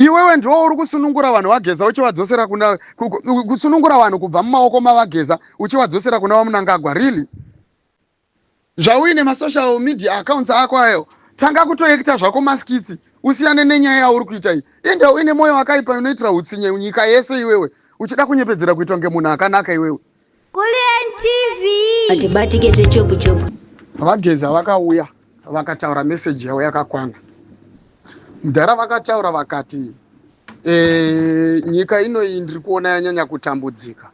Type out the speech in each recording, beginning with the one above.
Iwewe ndiwo uri kusunungura vanhu vageza uchivadzosera kuna kusunungura vanhu kubva mumaoko mavageza uchivadzosera kuna vaMnangagwa. Really? Zvauine masocial media accounts ako ayo, tanga kutoekita zvako maskitsi, usiyane nenyaya yauri kuita iyi. Ende uine moyo wakaipa unoitira utsinye nyika yese iwewe, uchida kunyepedzera kuitwa ngemunhu akanaka iwewe. Kuli NTV. Atibatike zvechopu chopu. Vageza vakauya vakataura message yavo yakakwana. Mudhara vakataura vakati nyika ino iyi ndiri kuona yanyanya kutambudzika.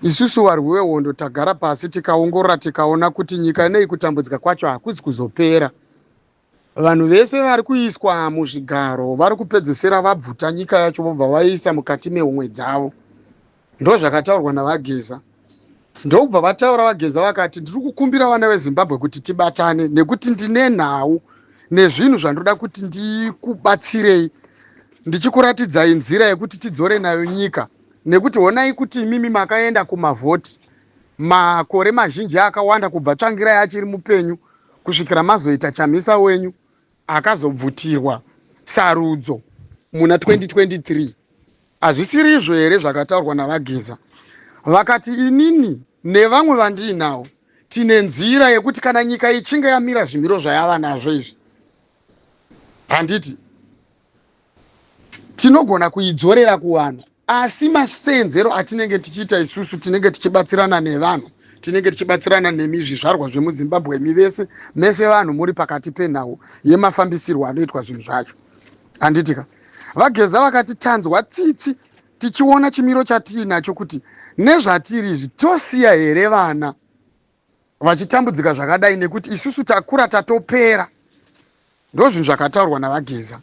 Isusu varwi vehondo tagara pasi tikaongorora tikaona kuti nyika inei kutambudzika kwacho hakuzi kuzopera. Vanhu vese vari kuiswa muzvigaro vari kupedzesera vabvuta nyika yacho vobva vaisa mukati mehomwe dzavo. Ndo zvakataurwa navageza. Ndokubva vataura vageza vakati ndiri kukumbira vana veZimbabwe kuti tibatane nekuti ndine nhau nezvinhu zvandoda kuti ndikubatsirei ndichikuratidzai nzira yekuti tidzore nayo nyika. Nekuti honai kuti imimi makaenda kumavhoti makore mazhinji akawanda kubva tsvangirai achiri mupenyu kusvikira mazoita chamisa wenyu akazobvutirwa sarudzo muna 2023. Hazvisiri izvo here zvakataurwa navageza. Vakati inini nevamwe vandiinawo tine nzira yekuti kana nyika ichinge yamira zvimiro zvayava nazvo izvi, handiti tinogona kuidzorera kuvanhu. Asi masenzero atinenge tichiita isusu tinenge tichibatsirana nevanhu, tinenge tichibatsirana nemi zvizvarwa zvemuZimbabwe mivese mese vanhu muri pakati penhau yemafambisirwo anoitwa zvinhu zvacho. Handitika vageza vakati tanzwa tsitsi tichiona chimiro chatiinacho kuti nezvatiri izvi tosiya here vana vachitambudzika zvakadai nekuti isusu takura tatopera. Ndo zvinhu zvakataurwa navageza.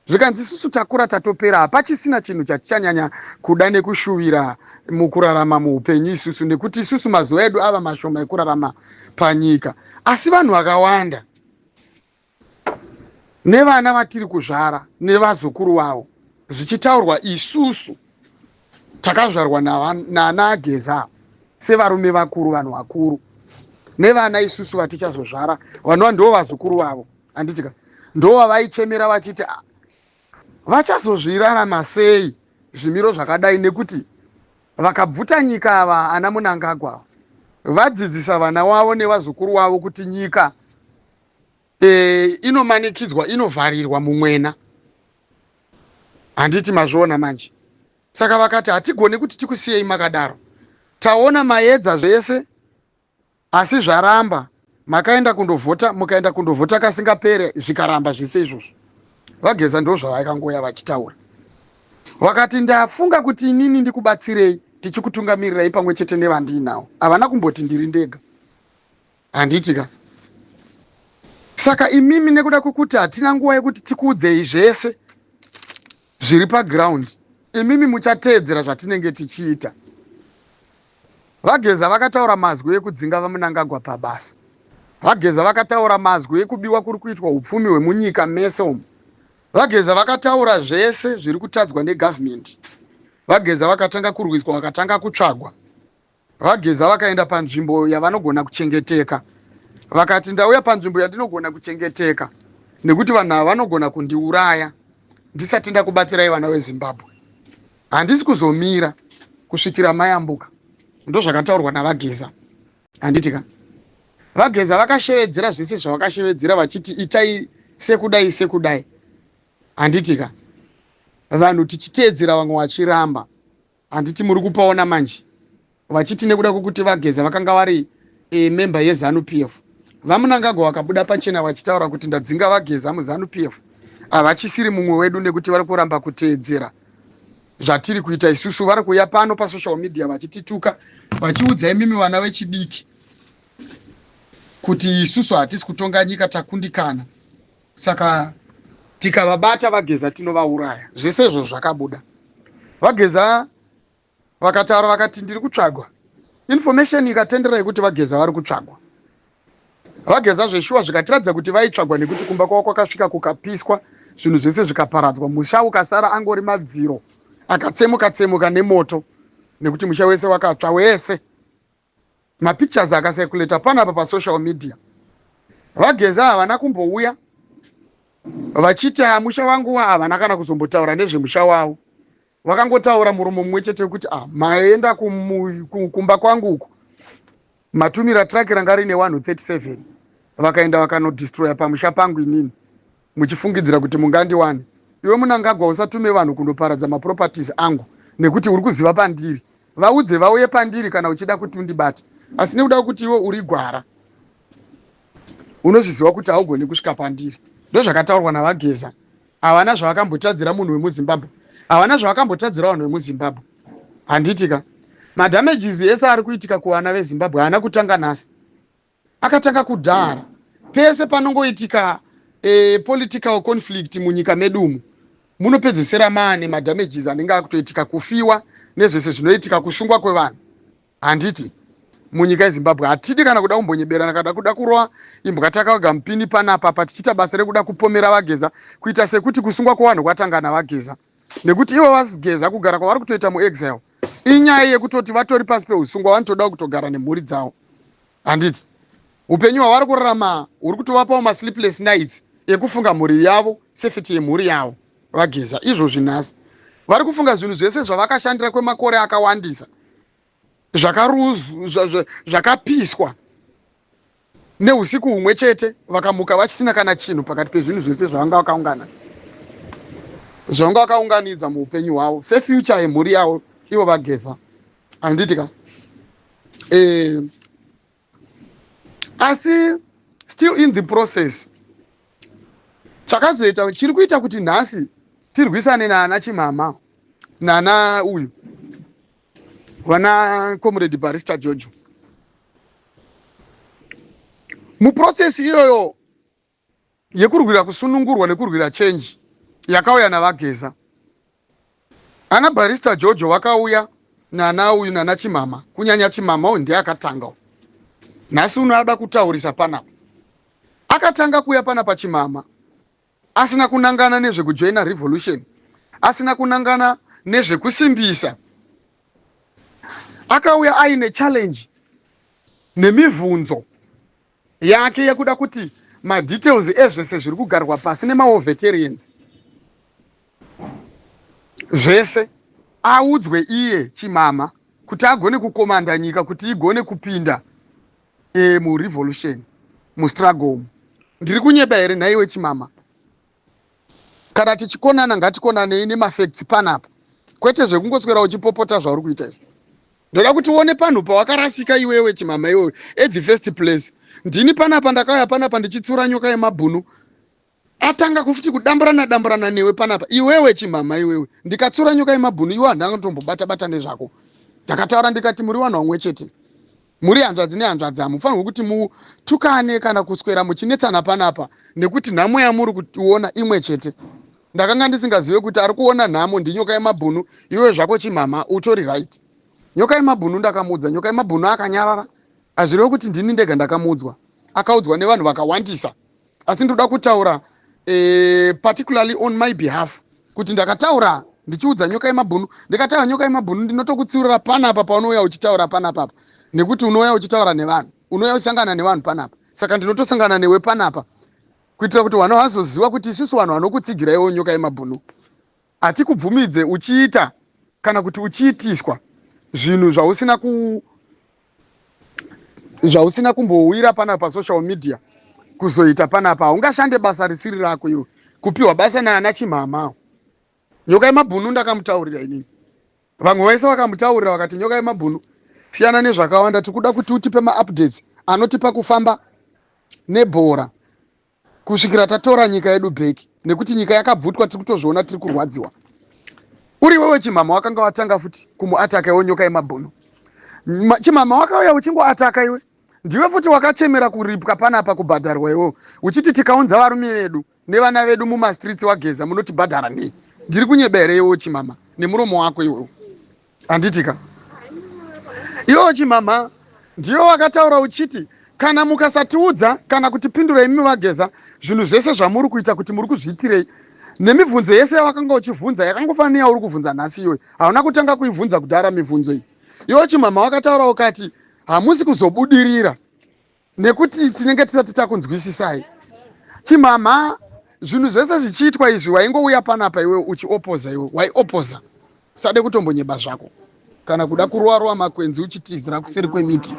Zvikanzi isusu takura tatopera hapachisina chinhu chatichanyanya kuda nekushuvira mukurarama muupenyu isusu, nekuti isusu mazuva edu ava mashoma ekurarama panyika. Asi vanhu vakawanda nevana vatiri kuzvara nevazukuru vavo, zvichitaurwa isusu takazvarwa nana ageza sevarume vakuru, vanhu vakuru, nevana isusu vatichazozvara vanova ndo vazukuru vavo. Handitika ndo vavaichemera vachiti vachazozvirarama sei zvimiro zvakadai, nekuti vakabvuta nyika ava ana Mnangagwa vadzidzisa vana wavo nevazukuru wavo kuti nyika inomanikidzwa, inovharirwa mumwena. Handiti mazviona manje. Saka vakati hatigoni kuti tikusiyei makadaro. Taona maedza zvese asi zvaramba. Makaenda kundovhota, mukaenda kundovhota kasingapere zvikaramba zvese izvozvo. Vageza ndo zvavakangoya vachitaura. Vakati ndafunga kuti inini ndikubatsirei tichikutungamirirai pamwe chete nevandiinawo. Havana kumboti ndiri ndega. Handitika. Saka imimi nekuda kwokuti hatina nguva yekuti tikuudzei zvese zviri paground, imimi muchateedzera zvatinenge tichiita. Vageza vakataura mazwi ekudzinga vaMnangagwa pabasa. Vageza vakataura mazwi ekubiwa kuri kuitwa upfumi hwemunyika mese umu. Vageza vakataura zvese zviri kutadzwa negovernment. Vageza vakatanga kurwiswa, vakatanga kutsvagwa. Vageza vakaenda panzvimbo yavanogona kuchengeteka. Vakati ndauya panzvimbo yandinogona kuchengeteka nekuti vanhu ava vanogona kundiuraya ndisati ndakubatsirai vana veZimbabwe. Handisi kuzomira kusvikira mayambuka. Ndo zvakataurwa navageza. Handitika vageza vakashevedzera zvese zvavakashevedzera vachiti itai sekudai sekudai. Handitika vanhu tichiteedzera vamwe vachiramba. Handiti muri kupaona manje vachiti nekuda kwokuti vageza vakanga vari member yeZANU-PF, vaMnangagwa vakabuda pachena vachitaura kuti ndadzinga vageza muZANU-PF havachisiri mumwe wedu nekuti vari kuramba kuteedzera zvatiri kuita isusu. Vari kuya pano pasocial media vachitituka vachiudza imimi vana vechidiki kuti isusu hatisi kutonga nyika, takundikana. Saka tikavabata vageza tinovauraya. Zvese izvo zvakabuda. Vageza vakataura vakati ndiri kutsvagwa. Information ikatendera yekuti vageza vari kutsvagwa. Vageza zveshuwa zvikatiradza kuti vaitsvagwa nekuti kumba kwavo kwakasvika kukapiswa, zvinhu zvese zvikaparadzwa, musha ukasara angori madziro akatsemuka tsemuka nemoto nekuti musha wese wakatsva wese. Mapictures akasekuleta panapa pasocial media. Vageza havana kumbouya vachiti musha wangu havana kana kuzombotaura nezvemusha wavo. Vakangotaura muromo mumwe chete wekuti maenda kumba kwangu uku matumira traki ranga rine 137 vakaenda vakanodhistroya pamusha pangu inini muchifungidzira kuti mungandiwane. Iwe munangagwa usatume vanhu kundoparadza maproperties angu nekuti uri kuziva pandiri. Vaudze vauye pandiri kana uchida kuti undibate. Asi nekuda kuti iwe uri gwara unozviziva kuti haugoni kusvika pandiri. Ndozvakataurwa naVageza. Havana zvavakambotadzira munhu wemuZimbabwe. Havana zvavakambotadzira vanhu vemuZimbabwe. Handitika madamages ese ari kuitika kuvana veZimbabwe haana kutanga nhasi, akatanga kudhara. Pese panongoitika political conflict munyika medu munopedzesera maane madamages anenge akutoitika, kufiwa nezvese zvinoitika, kusungwa kwevanhu. Handiti munyika yeZimbabwe hatidi kana kuda kumbonyeberana kana kuda kurova imbwa takaga mupini panapa tichiita basa rekuda kupomera Vageza kuita sekuti kusungwa kwevanhu kwatanga naVageza, nekuti ivo Vageza kugara kwavari kutoita muexile inyaya yekutoti vatori pasi peusungwa, vanotoda kutogara nemhuri dzavo. Handiti upenyu hwavari kurarama huri kutovapawo masleepless nights ekufunga mhuri yavo, safety yemhuri yavo. Vageza izvozvi nhasi vari kufunga zvinhu zvese zvavakashandira kwemakore akawandisa, zvakapiswa neusiku humwe chete, vakamuka vachisina kana chinhu pakati pezvinhu zvese zvavanga vakaunganidza muupenyu hwavo sefuture yemhuri yavo ivo Vageza. Handitika asi still in the process chakazoita chiri kuita kuti nhasi tirwisane naana Chimama naana uyu vana comrade Barrister Jojo. Muprocess iyoyo yekurwira kusunungurwa nekurwira change yakauya naVageza, ana Barrister Jojo vakauya naana uyu naana Chimama, kunyanya Chimama uyu ndiye akatanga. Nhasi unoada kutaurisa panapa, akatanga kuya panapa Chimama asina kunangana nezvekujoina revolution, asina kunangana nezvekusimbisa. Akauya aine challenge nemibvunzo yake yekuda kuti madetails ezvese zviri kugarwa pasi nemawo veterans zvese audzwe iye Chimama kuti agone kukomanda nyika kuti igone kupinda murevolution, mustruggle. Ndiri kunyeba here nhaiwe Chimama? Kana tichikonana ngatikonanei nemafacts panapa, kwete zvekungoswera uchipopota zvauri kuita izvi. Ndoda kuti uone panhu pawakarasika iwewe Chimama iwewe at the first place. Ndini panapa ndakauya panapa ndichitsura nyoka yemabhunu, atanga kufuti kudamburana newe panapa. Iwewe Chimama iwewe, ndikatsura nyoka yemabhunu iwe handangatombobata nezvako. Ndakataura ndikati muri vanhu vamwe chete, muri hanzvadzi nehanzvadzi, hamufanirwi kuti mutukane kana kuswera muchinetsana panapa nekuti nhamo yamuri kuona imwe chete. Ndakanga ndisingazive kuti ari kuona nhamo ndinyoka yemabhunu, iwewe zvako Chimama utori right. Nyoka yemabhunu ndakamudza, nyoka yemabhunu akanyarara. Hazvirevo kuti ndini ndega ndakamudzwa, akaudzwa nevanhu vakawandisa. Asi ndoda kutaura particularly on my behalf kuti ndakataura ndichiudza nyoka yemabhunu, ndikataura nyoka yemabhunu ndinotokutsiurira panapa paunouya uchitaura panapa, nekuti unouya uchitaura nevanhu, unouya uchisangana nevanhu panapa. Saka ndinotosangana newe panapa kuitira kuti vanhu vazoziva kuti isusu vanhu vanokutsigira iwe nyoka yemabhunu hatikubvumidze uchiita kana kuti uchiitiswa zvinhu zvausina kumbowira panapa social media kuzoita panapa. Ungashande basa risiri rako iwe, kupiwa basa naana Chimama. Nyoka yemabhunu ndakamutaurira inini, vamwe vese vakamutaurira vakati nyoka yemabhunu siyana nezvakawanda, tikuda kuti utipe maupdates anotipa kufamba nebhora kusvikira tatora nyika yedu bheki, nekuti nyika yakabvutwa tiri kutozviona tiri kurwadziwa. Uri wewe Chimama wakanga watanga futi kumuataka iwe nyoka yemabhunu. Chimama wakauya uchingoataka iwe, ndiwe futi wakachemera kuripwa panapa kubhadharwa iwe, uchiti tikaunza varume vedu nevana vedu mumastreets Wageza munotibhadhara nei? Ndiri kunyebere iwe Chimama nemuromo wako iwe. Handitika iwe Chimama ndiwe wakataura uchiti kana mukasatiudza kana kutipindura imi Vageza zvinhu zvese zvamuri kuita kuti muri kuzviitirei, nemibvunzo yese yawakanga uchivhunza yakangofanira yauri kuvhunza nhasi iwe, hauna kutanga kuivhunza kudhara mibvunzo iyi. Iwe Chimama wakataura ukati hamusi kuzobudirira nekuti tinenge tisati takunzwisisai. Chimama zvinhu zvese zvichiitwa izvi waingouya panapa iwewe uchiopoza, iwe waiopoza, usade kutombonyeba zvako kana kuda kurowa makwenzi uchitizira kuseri kwemiti.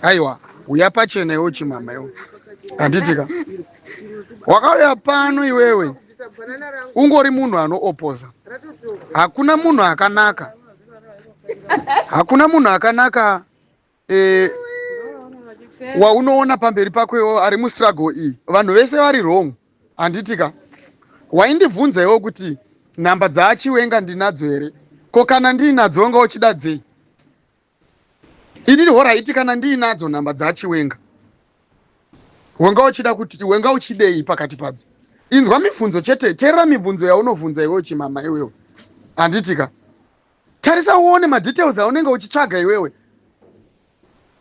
Aiwa, uya pachena iwe chimama iwe. Handitika wakauya pano iwewe ungori munhu anoopoza. Hakuna munhu akanaka, hakuna munhu akanaka waunoona pamberi pako iwo ari mustruggle iyi. Vanhu vese vari wrong. Handitika waindibvunza iwo kuti nhamba dzaachiwenga ndinadzo here? Ko kana ndiinadzo wanga uchida dzei? Inini horaiti kana ndiinadzo nhamba dzaachiwenga wanga uchida kuti wanga uchidei pakati padzo? Inzwa mibvunzo chete, teerera mibvunzo yaunobvunza iwewe chimama iwewe. Handitika tarisa uone madetails aunenge uchitsvaga iwewe.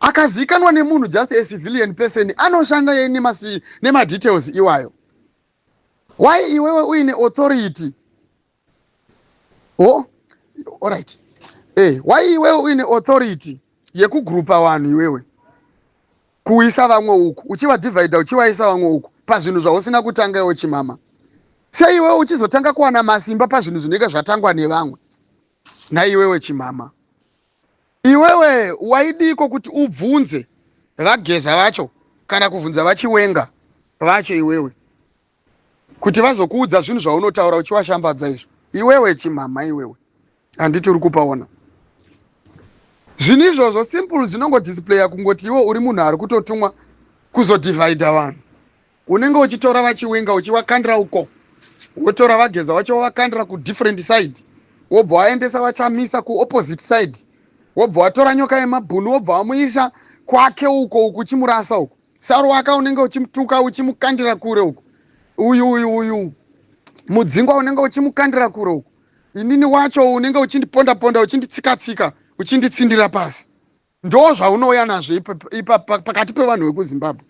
Akazikanwa nemunhu just a civilian person anoshanda yeye nemadetails iwayo. Why iwewe uine authority? Oh, alright. Why iwewe uine authority yekugrupa vanhu iwewe, kuisa vamwe uku uchiva divide uchivaisa vamwe uku pazvinhu zvausina kutanga iwe chimama? Sei iwewe uchizotanga kuwana masimba pazvinhu zvinenge zvatangwa nevamwe? Naiwewe chimama, iwewe waidiko kuti ubvunze vageza vacho kana kubvunza vachiwenga vacho iwewe kuti vazokuudza zvinhu zvaunotaura uchivashambadza izvo? Iwewe chimama iwewe, handiti uri kupaona zvinhu izvozvo simple zvinongodisplaya kungoti iwe uri munhu ari kutotumwa kuzodivhaidha vanhu. Unenge uchitora vachiwenga uchivakandira uko, wotora vageza vacho wavakandira kudifferent side, wobva waendesa vachamisa kuopposite side, wobva watora nyoka yemabhunu wobva wamuisa kwake uko uchimurasa uko, saro waka unenge uchimutuka uchimukandira kure uko, uyu mudzingwa unenge uchimukandira kure uko, inini wacho unenge uchindiponda uchinditsika uchinditsindira pasi. Ndo zvaunouya nazvo pakati pevanhu vekuZimbabwe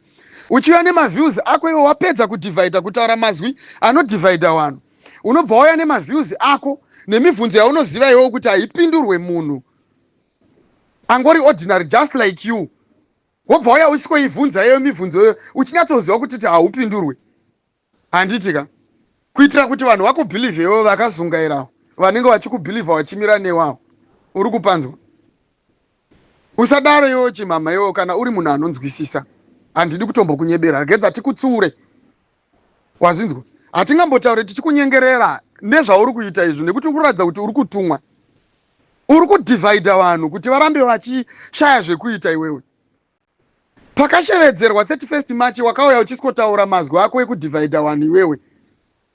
uchiuya nemaviews ako iwe wapedza kudivhaidha kutaura mazwi anodivhaidha vanhu. Unobva wauya nemaviews ako nemibvunzo yaunoziva iwewe kuti haipindurwe munhu angori ordinary just like you. Wobva wauya usikoibvunza iwe mibvunzo iyoyo uchinyatsoziva kuti haupindurwe. Handitika kuitira kuti vanhu vakubhilivhe iwewe vakazungairawo vanenge vachikubhilivha vachimira newawo. Uri kupanzwa? Usadaro iwewe chimama iwewe kana uri munhu anonzwisisa. Handidi kutombokunyebera, regedza tikutsure. Wazvinzwa? Hatingambotaure tichikunyengerera nezvauri kuita izvo nekuti ukuratidza kuti uri kutumwa. Uri kudivhaidha vanhu kuti varambe vachishaya zvekuita iwewe. Pakashevedzerwa 31st March wakauya uchisikotaura mazwi ako ekudivhaidha vanhu iwewe.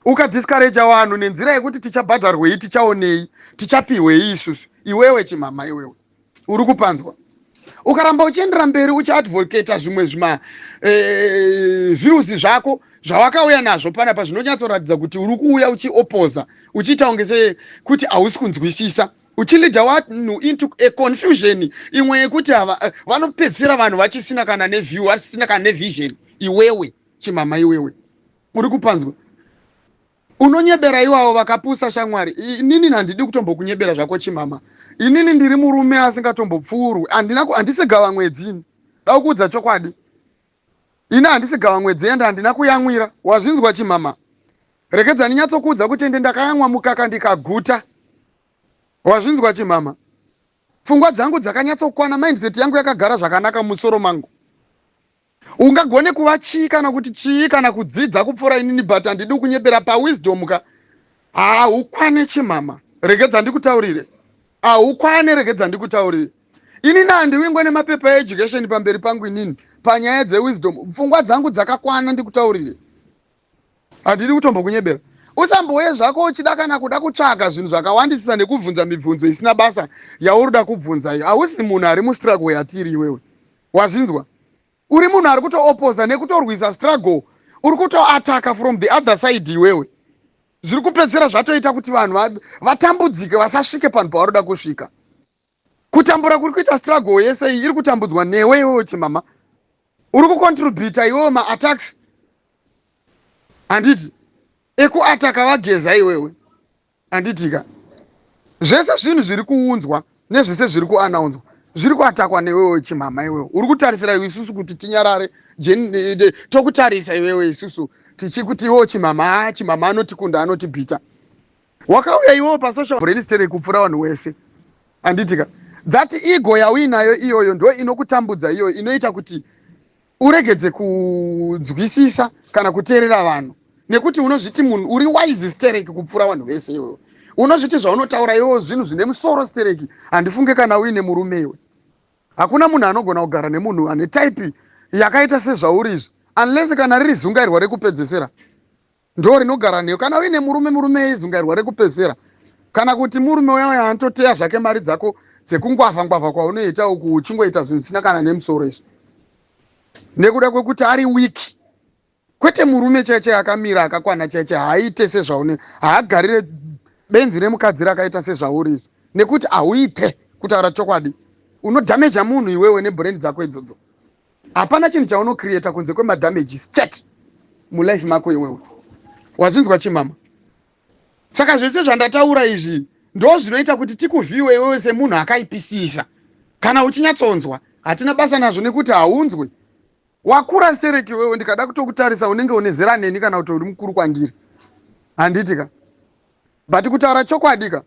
Ukadiscourage vanhu nenzira yekuti tichabhadharwei, tichaonei, tichapihwei isusu. Iwewe chimama iwewe. Uri kupanzwa? Ukaramba uchiendera mberi uchiadvocata zvimwe views zvako zvawakauya nazvo panapa zvinonyatsoratidza kuti uri kuuya uchiopoza, uchiita ungese kuti hausi kunzwisisa, uchilidha vanhu into a confusion imwe yekuti vanopedzisira vanhu vachisina kana neview, vasina kana nevision. Iwewe chimama iwewe. Uri kupanzwa? Unonyebera iwavo vakapusa shamwari. Inini handidi kutombokunyebera zvako chimama. Inini ndiri murume asingatombopfurwi. Handisi gavamwedzi. Dakuudza chokwadi. Ini handisi gavamwedzi ende handina kuyamwira. Wazvinzwa chimama? Rekedza ndinyatsokuudza kuti ende ndakayamwa mukaka ndikaguta. Wazvinzwa chimama? Pfungwa dzangu dzakanyatsokwana, mindset yangu yakagara zvakanaka musoro mangu. Ungagone kuva chii kana kuti chii kana kudzidza kupfuura inini, but handidi kunyebera pawisdom ka. Haukwane chimama. Regedza ndikutaurire. Haukwane, regedza ndikutaurire. Inini handiwingwe nemapepa education pamberi pangu inini. Panyaya dzewisdom. Pfungwa dzangu dzakakwana ndikutaurire. Handidi kutombokunyebera. Usambouye zvako uchida kana kuda kutsvaga zvinhu zvakawandisisa nekubvunza mibvunzo isina basa yaurida kubvunza iyo. Hausi munhu ari mustruggle yatiri iwewe. Wazvinzwa? Uri munhu ari kutoopposa nekutorwisa struggle. Uri kutoataka from the other side iwewe. Zviri kupedzera zvatoita kuti vanhu vatambudzike vasasvike panhu pavarida kusvika. Kutambura kuri kuita struggle yese iri kutambudzwa newe iwewe chimama. Uri kucontribute iwewe ma-attacks. Handiti ekuataka vageza iwewe. Handitika zvese zvinhu zviri kuunzwa nezvese zviri kuanaunzwa zviri kuatakwa newewe chimama iwewe. Uri kutarisira isusu kuti tinyarare? Tokutarisa iwewe isusu tichikuti iwo chimama anotikunda anotibhita. Wakauya iwo pasocial brain stereki kupfura vanhu wese. Anditika that ego yauinayo iyoyo ndo inokutambudza iyoyo, inoita kuti uregedze kunzwisisa kana kuteerera vanhu, nekuti unozviti munhu uri wise stereki kupfura vanhu vese iwewe. Unozviti zvaunotaura iwewe zvinhu zvine musoro stereki. Handifunge kana uine murume iwe. Hakuna munhu anogona kugara nemunhu ane type yakaita sezvaurizvo unless kana riri zungairwa rekupedzesera ndo rinogara newe. Kana uine murume eizungairwa rekupedzesera, kana kuti murume uya anototeya zvake mari dzako dzekungwavha kwaunoita uku uchingoita zvinhu zvisina kana nemusoro izvo, nekuda kwekuti ari wiki. Kwete murume chaiche akamira akakwana chaiche haaite sezvaune, haagarire benzi remukadzi rakaita sezvaurizvo, nekuti hauite kutaura chokwadi. Unodhameja munhu iwewe nebrand dzako idzodzo. Hapana chinhu chaunocreata kunze kwemadhameji state mulife mako iwewe. Wazvinzwa chimama? Saka zvese zvandataura izvi ndo zvinoita kuti tikuvhiwe iwewe semunhu akaipisisa. Kana uchinyatsonzwa hatina basa nazvo nekuti haunzwe. Wakura stereki iwewe, ndikada kutokutarisa unenge une zera neni kana kuti uri mukuru kwandiri. Handitika. But kutaura chokwadika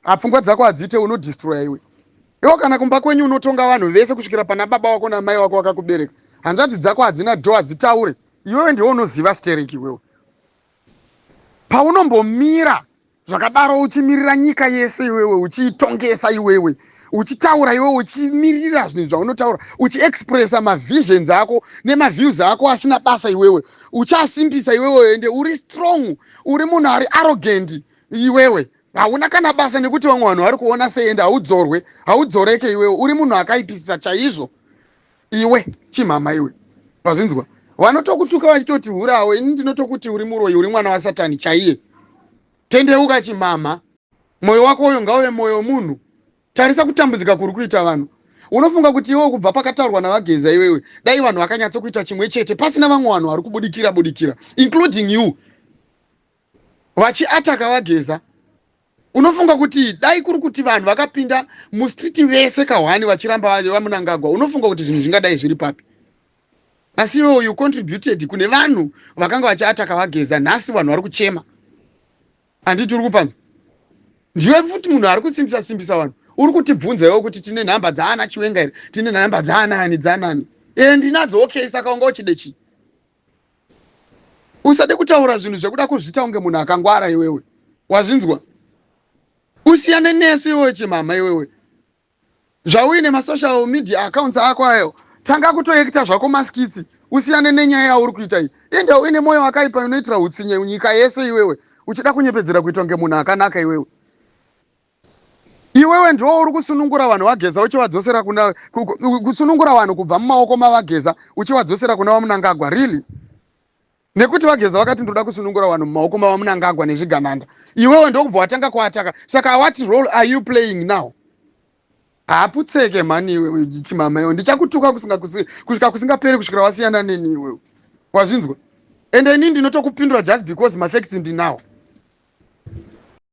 apfungwa dzako hadzite unodestroya iwe. Iwo kana kumba kwenyu unotonga vanhu vese kusvikira pana baba wako namai wako vakakubereka. Hanzvadzi dzako hadzina dho hadzitaure. Iwewe ndiwe unoziva stereki iwewe. Paunombomira zvakadaro uchimirira nyika yese iwewe, uchiitongesa iwewe, uchitaura iwewe, uchimirira zvinhu zvaunotaura, uchiexpressa mavisions ako nemaviews ako asina basa iwewe, uchasimbisa iwewe, ende uri strong, uri munhu ari arrogant iwewe. Hauna kana basa nekuti vamwe vanhu vari kuona seende haudzoreke iwewe, uri munhu akaipisisa chaizvo iwe chimama iwe. Wazvinzwa? Vanotokutuka vachitoti hurawe, ini ndinotokuti uri muroyi, uri mwana waSatani chaiye. Tendeuka chimama, moyo wako uyo ngauve moyo womunhu. Tarisa kutambudzika kuri kuita vanhu. Unofunga kuti iwe kubva pakataurwa navageza iwewe dai vanhu vakanyatsokuita chimwe chete pasina vamwe vanhu vari kubudikira including you vachiataka vageza. Unofunga kuti dai kuri kuti vanhu vakapinda mustreet vese kahwani vachiramba vamunangagwa, unofunga kuti zvinhu zvingadai zviri papi? Asi iwewe you contributed kune vanhu vakanga vachiataka vageza, nhasi vanhu vari kuchema. Handiti uri kupanzwa? Ndiwe futi munhu ari kusimbisa vanhu. Uri kutibvunza iwewe kuti tine nhamba dzaana Chiwenga here, tine nhamba dzaanani. Ndinadzo, okay, saka unga uchide chi? Usade kutaura zvinhu zvekuda kuzvita unge munhu akangwara iwewe. Wazvinzwa? Usiyane nesu iwewe chimama iwewe. Zvauine masocial media accounts ako ayo, tanga kutoekita zvako maskitsi. Usiyane nenyaya yauri kuita iyi. Ende uine moyo wakaipa unoitira utsinye nyika yese iwewe, uchida kunyepedzera kuita unge munhu akanaka iwewe. Iwewe ndiwo uri kusunungura vanhu vageza uchivadzosera kuna kusunungura vanhu kubva mumaoko mavageza uchivadzosera kuna vamunangagwa, really? Nekuti vageza vakati ndoda kusunungura vanhu mumaoko mavamunangagwa nezvigananda. Iwewe ndokubva watanga kuataka. Saka what role are you playing now? Haputseke mani iwewe chimama iwewe. Ndichakutuka kusvika kusingaperi kusvikira wasiyana neni iwewe. Wazvinzwa? Ende ini ndinotokupindura just because mafacts ndinawo.